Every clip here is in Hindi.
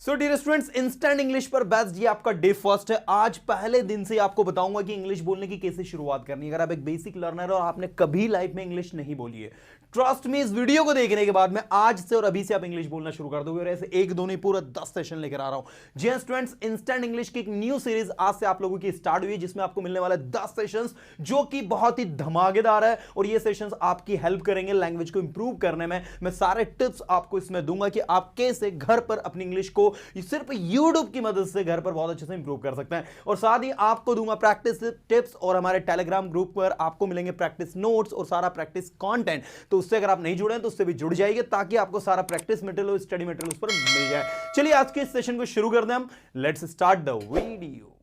सो डियर स्टूडेंट्स, इंस्टेंट इंग्लिश पर बेस्ट ये आपका डे फर्स्ट है। आज पहले दिन से आपको बताऊंगा कि इंग्लिश बोलने की कैसे शुरुआत करनी है। अगर आप एक बेसिक लर्नर हो और आपने कभी लाइफ में इंग्लिश नहीं बोली है, ट्रस्ट मी, इस वीडियो को देखने के बाद में आज से और अभी से आप इंग्लिश बोलना शुरू कर दोगे। और ऐसे एक दो नहीं, पूरा 10 सेशन लेकर आ रहा हूं। जी हां स्टूडेंट्स, इंस्टेंट इंग्लिश की एक न्यू सीरीज आज से आप लोगों की स्टार्ट हुई है, जिसमें आपको मिलने वाला 10 सेशंस जो कि बहुत ही धमाकेदार है। और ये सेशंस आपकी हेल्प करेंगे लैंग्वेज को इंप्रूव करने में। मैं सारे टिप्स आपको इसमें दूंगा कि आप कैसे घर पर अपनी इंग्लिश को सिर्फ यूट्यूब की मदद से घर पर बहुत अच्छे से इंप्रूव कर सकते हैं। और साथ ही आपको दूंगा प्रैक्टिस टिप्स, और हमारे टेलीग्राम ग्रुप पर आपको मिलेंगे प्रैक्टिस नोट्स और सारा प्रैक्टिस कंटेंट। तो उससे अगर आप नहीं जुड़े हैं तो उससे भी जुड़ जाइए, ताकि आपको सारा प्रैक्टिस मटेरियल और स्टडी मटेरियल उस पर मिल जाए। चलिए आज के इस सेशन को शुरू करते हैं हम। Let's start the video.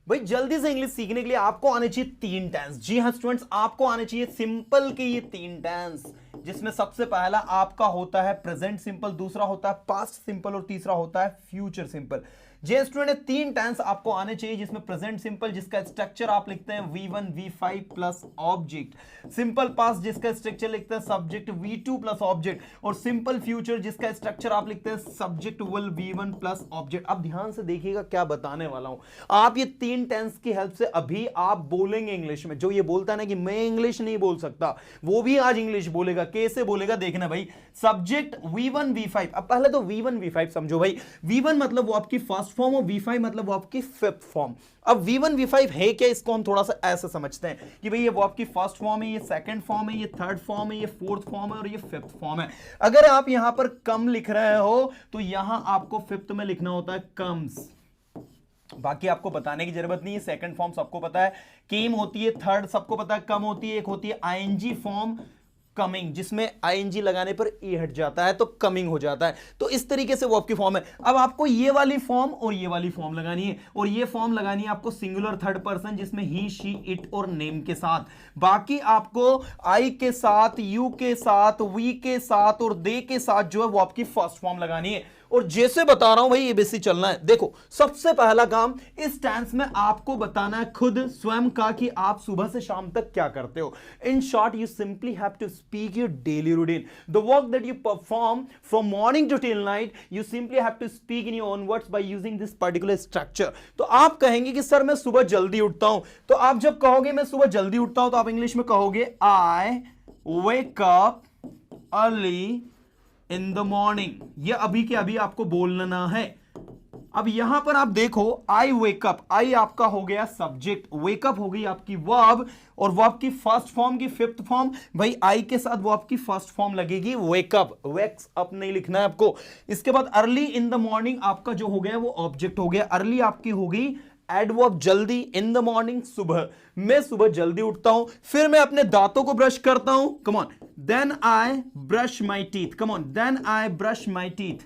भाई जल्दी से इंग्लिश सीखने के लिए आपको आने चाहिए 3 टेंस। जी हां स्टूडेंट्स, आपको आने चाहिए सिंपल के ये 3 टेंस, जिसमें सबसे पहला आपका होता है प्रेजेंट सिंपल, दूसरा होता है पास्ट सिंपल और तीसरा होता है फ्यूचर सिंपल। जी स्टूडेंट, 3 टेंस आपको आने चाहिए, जिसमें प्रेजेंट सिंपल जिसका स्ट्रक्चर आप लिखते हैं V1 V5 plus object, simple past जिसका स्ट्रक्चर लिखते हैं सब्जेक्ट V2 प्लस ऑब्जेक्ट, और सिंपल फ्यूचर जिसका स्ट्रक्चर आप लिखते हैं subject will V1 plus object. अब ध्यान से देखिएगा क्या बताने वाला हूं। आप ये 3 टेंस की हेल्प से अभी आप बोलेंगे इंग्लिश में। जो ये बोलता है ना कि मैं इंग्लिश नहीं बोल सकता, वो भी आज इंग्लिश बोलेगा। कैसे बोलेगा देखना भाई। सब्जेक्ट V1 V5, अब पहले तो V1 V5 समझो भाई। V1 मतलब वो आपकी फर्स्ट फॉर्म और V5 मतलब वो आपकी फिफ्थ फॉर्म। अब V1 V5 है क्या, इसको हम थोड़ा सा ऐसे समझते हैं कि भाई ये वो आपकी फर्स्ट फॉर्म है, ये सेकंड फॉर्म है, ये थर्ड फॉर्म है, ये फोर्थ फॉर्म है और ये फिफ्थ फॉर्म है। अगर आप यहां पर कम लिख रहे हो तो यहां आपको फिफ्थ में लिखना होता है कम्स। बाकी आपको बताने की जरूरत नहीं है, सेकंड फॉर्म सबको पता है, केम होती है, थर्ड सबको पता है, कम होती है, एक होती है आईएनजी फॉर्म कमिंग, जिसमें आईएनजी लगाने पर ई हट जाता है तो कमिंग हो जाता है। तो इस तरीके से वो आपकी फॉर्म है। अब आपको ये वाली फॉर्म और ये वाली फॉर्म लगानी है, और ये फॉर्म लगानी है आपको सिंगुलर थर्ड पर्सन, जिसमें ही शी इट और नेम के साथ। बाकी आपको आई के साथ, यू के साथ, वी के साथ और दे के साथ जो है वो आपकी फर्स्ट फॉर्म लगानी है। और जैसे बता रहा हूं भाई, ये बेसिक चलना है। देखो सबसे पहला काम इस टेंस में आपको बताना है खुद स्वयं का कि आप सुबह से शाम तक क्या करते हो। In short, you simply have to speak your daily routine, the work that you perform from morning to till night. You simply have to speak in your own words by using this particular structure. तो आप कहेंगे कि सर मैं सुबह जल्दी उठता हूं, तो आप जब कहोगे मैं सुबह जल्दी उठता हूं, तो आप इंग्लिश में कहोगे I wake up early in the morning. ये अभी के अभी आपको बोलना है। अब यहां पर आप देखो, आई वेकअप, आई आपका हो गया सब्जेक्ट, वेकअप हो गई आपकी वर्ब, और वर्ब की फर्स्ट फॉर्म की फिफ्थ फॉर्म। भाई आई के साथ वो आपकी फर्स्ट फॉर्म लगेगी वेकअप, वेक्स अप नहीं लिखना है आपको। इसके बाद अर्ली इन द मॉर्निंग आपका जो हो गया वो ऑब्जेक्ट हो गया। अर्ली आपकी होगी एडवर्ब जल्दी, इन द मॉर्निंग सुबह, मैं सुबह जल्दी उठता हूं, फिर मैं अपने दांतों को ब्रश करता हूं, come on, then I brush my teeth, come on, then I brush my teeth.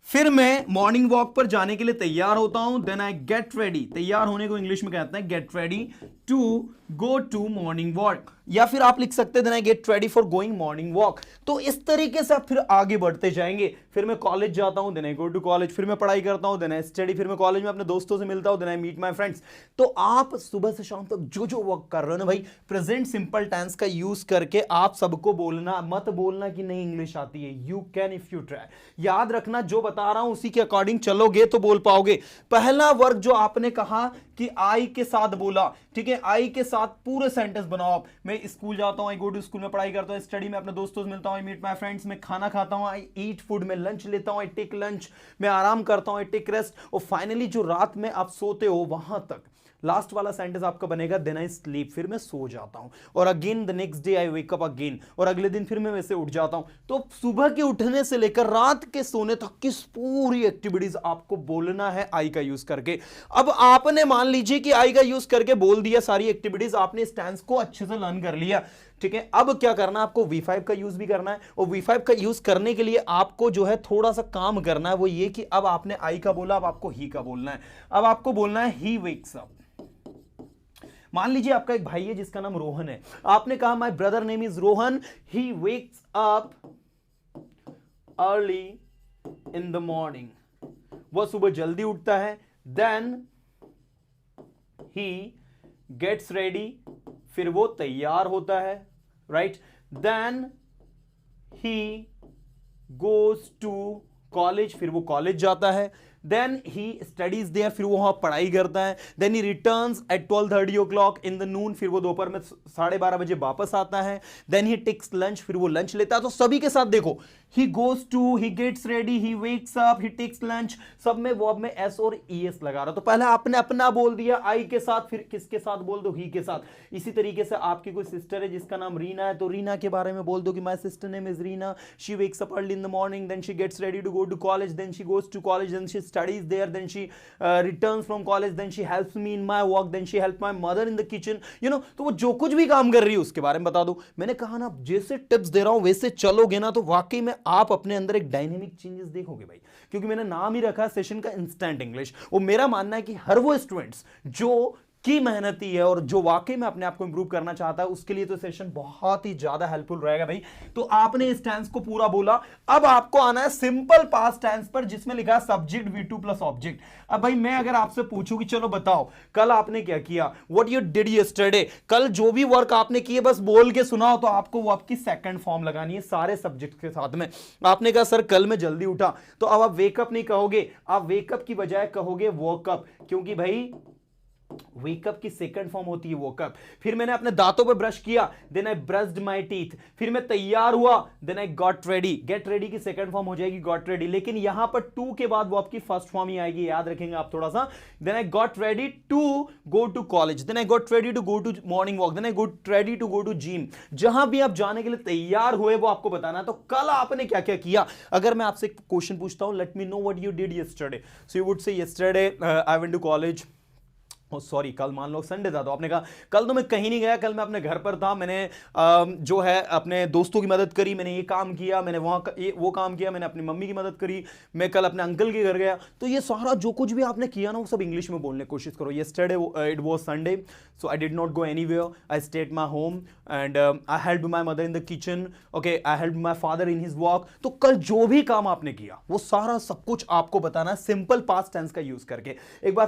फिर मैं मॉर्निंग वॉक पर जाने के लिए तैयार होता हूं, देन आई गेट रेडी, तैयार होने को इंग्लिश में कहते हैं get ready to go to morning walk, या फिर आप लिख सकते हैं then I get ready for going morning walk. तो इस तरीके से आप फिर आगे बढ़ते जाएंगे। फिर मैं कॉलेज जाता हूं, then I go to college, फिर मैं पढ़ाई करता हूं, देन आई स्टडी, फिर मैं कॉलेज में अपने दोस्तों से मिलता हूं, then I meet my friends. तो आप सुबह से शाम तक जो जो वर्क कर रहे हो ना भाई, प्रेजेंट सिंपल टेंस का यूज करके आप सबको बोलना, मत बोलना कि नहीं इंग्लिश आती है। You can if you try. याद रखना, जो बता रहा हूं उसी के अकॉर्डिंग चलोगे तो बोल पाओगे। पहला वर्ग जो आपने कहा कि आई के साथ बोला, ठीक है, आई के साथ पूरे सेंटेंस बनाओ आप। मैं स्कूल जाता हूं, आई गो टू स्कूल में पढ़ाई करता हूं, स्टडी में अपने दोस्तों से मिलता हूं, आई मीट माय फ्रेंड्स, में खाना खाता हूं, आई ईट फूड, में लंच लेता हूं, आई टेक लंच, मैं आराम करता हूं, आई टेक रेस्ट, और फाइनली जो रात में आप सोते हो वहां तक लास्ट वाला सेंटेंस आपका बनेगा देन आई स्लीप, फिर मैं सो जाता हूं, और again the next day I wake up again, और अगले दिन फिर मैं वैसे उठ जाता हूं। तो सुबह के उठने से लेकर रात के सोने तक की पूरी एक्टिविटीज आपको बोलना है आई का यूज करके। अब आपने मान लीजिए कि आई का यूज करके बोल दिया सारी एक्टिविटीज, आपने इस टेंस को अच्छे से लर्न कर लिया, ठीक है। अब क्या करना है आपको, V5 का यूज भी करना है, और V5 का यूज करने के लिए आपको जो है थोड़ा सा काम करना है, वो ये कि अब आपने आई का बोला, अब आपको ही का बोलना है। अब आपको बोलना है ही वेक्स अप। मान लीजिए आपका एक भाई है जिसका नाम रोहन है, आपने कहा my brother name is Rohan, he wakes up early in the morning, वह सुबह जल्दी उठता है, देन ही गेट्स रेडी, फिर वो तैयार होता है, right, then he goes to college, फिर वो कॉलेज जाता है, देन ही स्टडीज देयर, फिर वो वहां पढ़ाई करता है, then he returns at 12:30 o'clock in the noon, फिर वो दोपहर में 12:30 बजे वापस आता है, देन ही टेक्स लंच, फिर वो लंच लेता है। तो सभी के साथ देखो, he goes to, he gets ready, he wakes up, he takes lunch, सब में वर्ब में एस और ईएस लगा रहा। तो पहले आपने अपना बोल दिया आई के साथ, फिर किसके साथ बोल दो, ही के साथ। इसी तरीके से आपकी कोई सिस्टर है जिसका नाम रीना है, तो रीना के बारे में बोल दो कि my sister name is Reena, she wakes up early in the morning, then she gets ready to go to college, then she goes to college, then she studies there, then she returns from college, then she helps me in my work, then she helps my mother in the kitchen, you know। तो वो जो कुछ भी काम कर रही है उसके बारे में बता दो। मैंने कहा ना, जैसे टिप्स दे रहा हूं वैसे चलोगे ना तो वाकई में आप अपने अंदर एक डायनेमिक चेंजेस देखोगे भाई। क्योंकि मैंने नाम ही रखा है सेशन का इंस्टेंट इंग्लिश। और मेरा मानना है कि हर वो स्टूडेंट्स जो की मेहनती है और जो वाकई में अपने आप को इंप्रूव करना चाहता है उसके लिए तो सेशन बहुत ही ज्यादा हेल्पफुल रहेगा भाई। तो आपने इस टेंस को पूरा बोला, अब आपको आना है सिंपल पास्ट टेंस पर जिसमें लिखा है सब्जेक्ट V2 प्लस ऑब्जेक्ट। अब भाई मैं अगर आपसे पूछूं कि चलो बताओ कल आपने क्या किया, व्हाट यू डिड यस्टरडे, कल जो भी वर्क आपने किए बस बोल के सुनाओ, तो आपको वो आपकी सेकंड फॉर्म लगानी है सारे सब्जेक्ट के साथ में। आपने कहा सर कल मैं जल्दी उठा, तो अब आप वेकअप नहीं कहोगे, आप वेकअप की बजाय कहोगे वॉकअप, क्योंकि भाई वेकअप की सेकंड फॉर्म होती है वोकअप। फिर मैंने अपने दांतों पे ब्रश किया, then I brushed my teeth. फिर मैं तैयार हुआ, then I got ready. Get ready की सेकंड फॉर्म हो जाएगी गॉट रेडी, लेकिन यहां पर टू के बाद वो आपकी फर्स्ट फॉर्म ही आएगी, याद रखेंगे आप थोड़ा सा। Then I got ready to go to college, then I got ready to go to morning walk, then I got ready to go to gym. जहां भी आप जाने के लिए तैयार हुए वो आपको बताना है। तो कल आपने क्या क्या किया। अगर मैं आपसे एक क्वेश्चन पूछता हूं, let me know what you did yesterday, so you would say yesterday I went to college, sorry कल मान लो संडे था, तो आपने कहा कल तो मैं कहीं नहीं गया, कल मैं अपने घर पर था, मैंने जो है अपने दोस्तों की मदद करी, मैंने ये काम किया, मैंने वो काम किया, मैंने अपनी मम्मी की मदद करी, मैं कल अपने अंकल के घर गया। तो ये सारा जो कुछ भी आपने किया ना वो सब इंग्लिश में बोलने की कोशिश करो। Yesterday it was Sunday, so I did not go anywhere, I stayed my home and I helped my mother in the kitchen, okay, I helped my father in his work. तो कल जो भी काम आपने किया वो सारा सब कुछ आपको बताना है सिंपल पास्ट टेंस का यूज करके। एक बार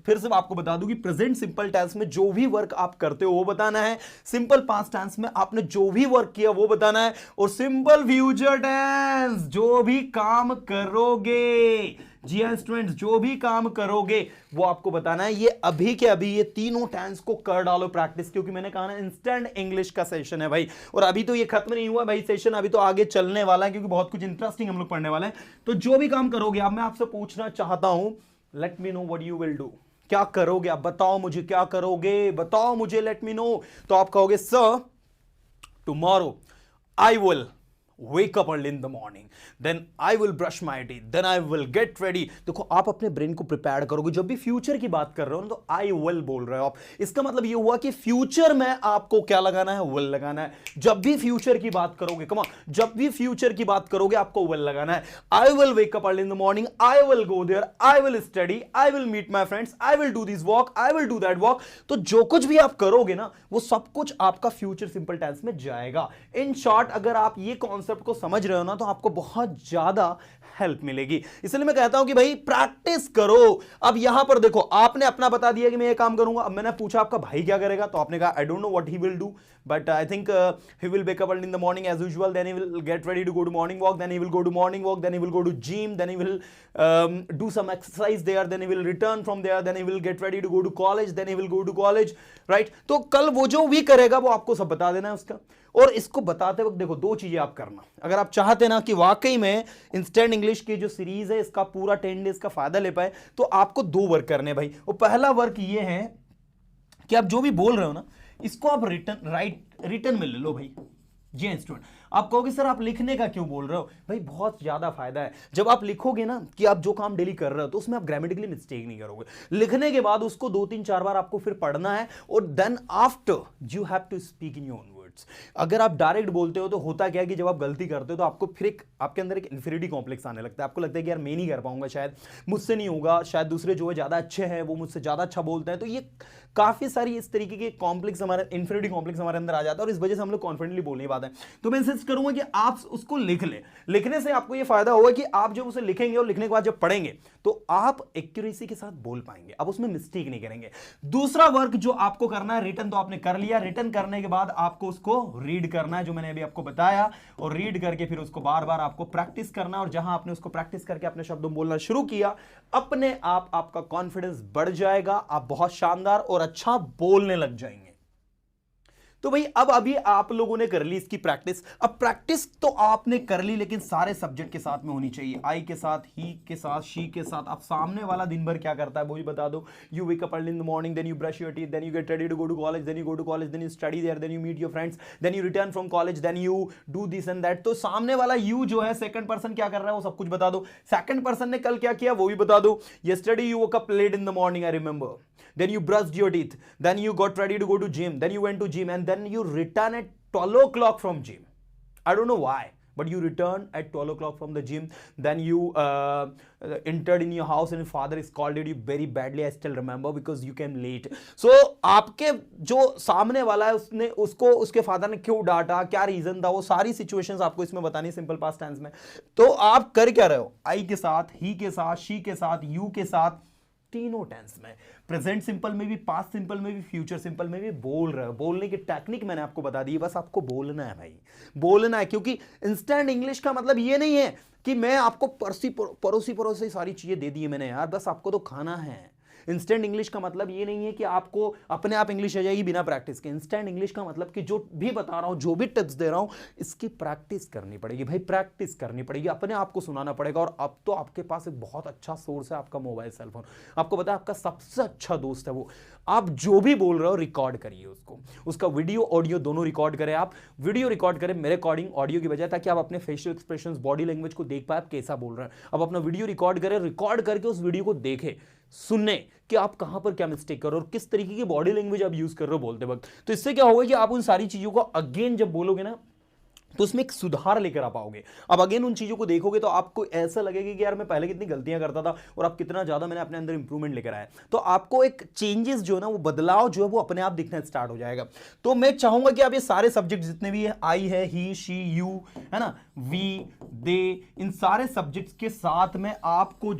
फिर से आपको बता दूं कि प्रेजेंट सिंपल टेंस में जो भी वर्क आप करते हो वो बताना है, सिंपल पास्ट टेंस में आपने जो भी वर्क किया वो बताना है, और सिंपल फ्यूचर टेंस जो भी काम करोगे, जी हां स्टूडेंट्स, जो भी काम करोगे वो आपको बताना है। ये अभी के अभी ये तीनों टेंस को कर डालो प्रैक्टिस, क्योंकि मैंने कहा ना इंस्टेंट इंग्लिश का सेशन है भाई, और अभी तो ये खत्म नहीं हुआ भाई सेशन, अभी तो आगे चलने वाला है, क्योंकि बहुत कुछ इंटरेस्टिंग हम लोग पढ़ने वाले हैं। तो जो भी काम करोगे, अब मैं आपसे पूछना चाहता हूं, let me know what you will do, क्या करोगे आप, बताओ मुझे क्या करोगे, बताओ मुझे, लेट मी नो। तो आप कहोगे sir tomorrow I will wake up early in the morning, then I will brush my teeth, then I will get ready। देखो आप अपने ब्रेन को प्रिपेयर करोगे, जब भी फ्यूचर की बात कर रहे हो ना तो I will बोल रहे हो आप, इसका मतलब ये हुआ कि फ्यूचर में आपको क्या लगाना है, will लगाना है। जब भी फ्यूचर की बात करोगे, कम ऑन, जब भी फ्यूचर की बात करोगे आपको will लगाना है। I will wake up early in the morning, I will go there, I will study, I will meet my friends, I will do this walk, I will do that walk। तो जो कुछ भी आप करोगे ना वो सब कुछ आपका फ्यूचर सिंपल टेंस में जाएगा। इन शॉर्ट अगर आप ये कॉन्सेप्ट को समझ रहे हो ना तो आपको बहुत ज्यादा हेल्प मिलेगी। इसलिए मैं कहता हूं कि भाई प्रैक्टिस करो। अब यहां पर देखो आपने अपना बता दिया कि मैं ये काम करूंगा, अब मैंने पूछा आपका भाई क्या करेगा, तो आपने कहा I don't know what he will do, but I think he will wake up early in the morning as usual, then he will get ready to go to morning walk, then he will go to morning walk, then he will go to gym, then he will do some exercise there, then he will return from there, then he will get ready to go to college, then he will go to college, right? तो कल वो जो भी करेगा वो आपको सब बता देना है उसका। और इसको बताते वक्त देखो दो चीजें आप करना, अगर आप चाहते ना कि वाकई में इंस्टेंट इंग्लिश की जो सीरीज है इसका पूरा 10 डेज का फायदा ले पाए, तो आपको दो वर्क करने भाई। और पहला वर्क ये है कि आप जो भी बोल रहे हो ना इसको आप रिटर्न में ले लो भाई। जी स्टूडेंट, आप कहोगे सर आप लिखने का क्यों बोल रहे हो, भाई बहुत ज्यादा फायदा है। जब आप लिखोगे ना कि आप जो काम डेली कर रहे हो तो उसमें आप ग्रामेटिकली मिस्टेक नहीं करोगे। लिखने के बाद उसको 2-3-4 बार आपको फिर पढ़ना है, और then after you have to speak in your own words. अगर आप डायरेक्ट बोलते हो तो होता क्या है कि जब आप गलती करते हो तो आपको फिर आपके अंदर एक इंफीरियरिटी कॉम्प्लेक्स आने लगता है। आपको लगता है कि यार मैं नहीं कर पाऊंगा, शायद मुझसे नहीं होगा, शायद दूसरे जो है ज्यादा अच्छे हैं वो मुझसे ज्यादा अच्छा बोलते हैं। तो ये काफी सारी इस तरीके के कॉम्प्लेक्स हमारे इंफीरियरिटी कॉम्प्लेक्स हमारे अंदर आ जाता है, और इस वजह से हम लोग कॉन्फिडेंटली बोलने की बात है। तो मैं इंसिस्ट करूंगा कि आप उसको लिख लें। लिखने से आपको ये फायदा होगा कि आप जब उसे लिखेंगे और लिखने के बाद जब पढ़ेंगे तो आप एक्यूरेसी के साथ बोल पाएंगे, आप उसमें मिस्टेक नहीं करेंगे। दूसरा वर्क जो आपको करना है, रिटर्न तो आपने कर लिया, रिटर्न करने के बाद आपको उसको उसको रीड करना है जो मैंने अभी आपको बताया, और रीड करके फिर उसको बार बार आपको प्रैक्टिस करना है। और जहां आपने उसको प्रैक्टिस करके अपने शब्दों बोलना शुरू किया, अपने आप आपका कॉन्फिडेंस बढ़ जाएगा, आप बहुत शानदार और अच्छा बोलने लग जाएंगे। तो भाई अब अभी आप लोगों ने कर ली इसकी प्रैक्टिस। अब प्रैक्टिस तो आपने कर ली, लेकिन सारे सब्जेक्ट के साथ में होनी चाहिए। आई के साथ, ही के साथ, शी के साथ। अब सामने वाला दिन भर क्या करता है वो भी बता दो। You wake up early in the morning, then you brush your teeth, then you get ready to go to college, then you go to college, then you study there, then you meet your friends, then you return from college, then you do this and that. तो सामने वाला यू जो है सेकंड पर्सन क्या कर रहा है वो सब कुछ बता दो। सेकंड पर्सन ने कल क्या किया वो भी बता दो। Yesterday you woke up late in the morning, I remember, then you brushed your teeth, then you got ready to go to gym, then you went to gym, and then you return at 12 o'clock from gym. I don't know why, but you return at 12 o'clock from the gym, then you entered in your house and your father scolded you very badly. I still remember because you came late. So आपके जो सामने वाला है उसने उसको उसके फादर ने क्यों डांटा, क्या रीजन था, वो सारी सिचुएशंस आपको इसमें बतानी सिंपल पास्ट टेंस में। तो आप कर क्या रहे हो, आई के साथ, ही के साथ, शी के साथ, यू के साथ, तीनों टेंस में, प्रेजेंट सिंपल में भी, पास्ट सिंपल में भी, फ्यूचर सिंपल में भी बोल रहे हो। बोलने की टेक्निक मैंने आपको बता दी, बस आपको बोलना है भाई, बोलना है। क्योंकि इंस्टेंट इंग्लिश का मतलब ये नहीं है कि मैं आपको परोसी सारी चीजें दे दी है मैंने यार, बस आपको तो खाना है। इंस्टेंट इंग्लिश का मतलब ये नहीं है कि आपको अपने आप इंग्लिश आ जाएगी बिना प्रैक्टिस के। इंस्टेंट इंग्लिश का मतलब कि जो भी बता रहा हूं, जो भी टिप्स दे रहा हूं, इसकी प्रैक्टिस करनी पड़ेगी भाई, प्रैक्टिस करनी पड़ेगी, अपने आप को सुनाना पड़ेगा। और अब तो आपके पास एक बहुत अच्छा सोर्स है, आपका मोबाइल सेल फोन। आपको पता है आपका सबसे अच्छा दोस्त है वो। आप जो भी बोल रहे हो रिकॉर्ड करिए उसको, उसका वीडियो ऑडियो दोनों रिकॉर्ड करें। आप वीडियो रिकॉर्ड करें मेरे अकॉर्डिंग ऑडियो की बजाय, ताकि आप अपने फेशियल एक्सप्रेशंस, बॉडी लैंग्वेज को देख पाए आप कैसा बोल रहे हैं। अब अपना वीडियो रिकॉर्ड करें, रिकॉर्ड करके उस वीडियो को देखें, सुनने कि आप कहां पर क्या मिस्टेक कर रहे हो और किस तरीके की बॉडी लैंग्वेज आप यूज कर रहे हो बोलते वक्त। तो इससे क्या होगा कि आप उन सारी चीजों को अगेन जब बोलोगे ना तो उसमें एक सुधार लेकर आ पाओगे। अब अगेन उन चीजों को देखोगे तो आपको ऐसा लगेगा कि यार मैं पहले कितनी गलतियां करता था और अब कितना ज्यादा मैंने अपने अंदर इंप्रूवमेंट लेकर आया। तो आपको एक चेंजेस जो है ना, वो बदलाव जो है वो अपने आप दिखना स्टार्ट हो जाएगा। तो मैं चाहूंगा कि आप ये सारे सब्जेक्ट जितने भी है, आई है, ही, शी, यू, है ना, वी, दे, इन सारे सब्जेक्ट्स के साथ में आपको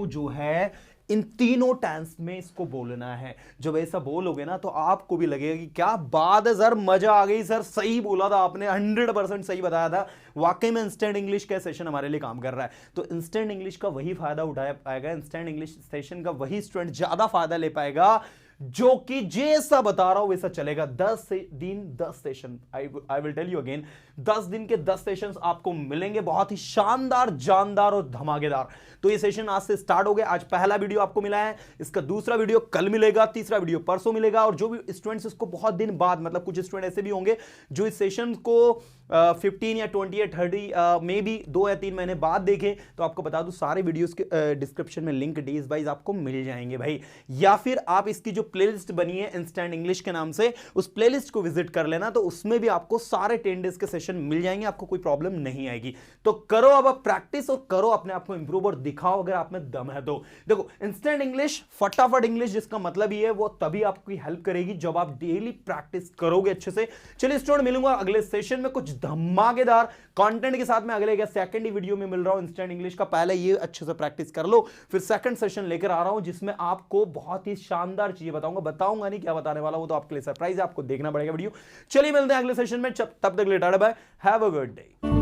जो है इन तीनों टेंस में इसको बोलना है। जब ऐसा बोलोगे ना तो आपको भी लगेगा कि क्या बात है सर, मजा आ गई सर, सही बोला था आपने, 100% सही बताया था। वाकई में इंस्टेंट इंग्लिश का सेशन हमारे लिए काम कर रहा है। तो इंस्टेंट इंग्लिश का वही फायदा उठा पाएगा, इंस्टेंट इंग्लिश सेशन का वही स्टूडेंट ज्यादा फायदा ले पाएगा जो कि जैसा बता रहा हूं वैसा चलेगा। 10 दिन 10 session, I will tell you again, 10 दिन के 10 सेशंस आपको मिलेंगे, बहुत ही शानदार, जानदार और धमाकेदार। तो ये सेशन आज से स्टार्ट हो गया। आज पहला वीडियो आपको मिला है, इसका दूसरा वीडियो कल मिलेगा, तीसरा वीडियो परसों मिलेगा। और जो भी स्टूडेंट्स इसको बहुत दिन बाद, मतलब कुछ स्टूडेंट ऐसे भी होंगे जो इस सेशन को 15 या 20 या 30 मे बी 2 या 3 महीने बाद देखें, तो आपको बता दूं सारे वीडियोस के डिस्क्रिप्शन में लिंक डेज वाइज आपको मिल जाएंगे भाई। या फिर आप इसकी जो प्लेलिस्ट बनी है इंस्टेंट इंग्लिश के नाम से, उस प्लेलिस्ट को विजिट कर लेना, तो उसमें भी आपको सारे 10 डेज के सेशन मिल जाएंगे, आपको कोई प्रॉब्लम नहीं आएगी। तो करो अब प्रैक्टिस और करो अपने आप को इंप्रूव और दिखाओ अगर आप में दम है तो। देखो इंस्टेंट इंग्लिश, फटाफट इंग्लिश, जिसका मतलब ये है वो तभी आपकी हेल्प करेगी जब आप डेली प्रैक्टिस करोगे अच्छे से। चलिए स्टूडेंट, मिलूंगा अगले सेशन में कुछ धमाकेदार कंटेंट के साथ में। अगले क्या सेकंड ही वीडियो में मिल रहा हूं इंस्टेंट इंग्लिश का। पहले ये अच्छे से प्रैक्टिस कर लो, फिर सेकंड सेशन लेकर आ रहा हूं जिसमें आपको बहुत ही शानदार चीजें बताऊंगा नहीं क्या बताने वाला, वो तो आपके लिए सरप्राइज है, आपको देखना पड़ेगा वीडियो। चलिए मिलते हैं अगले सेशन में, तब तक ले tata bye, have a good day.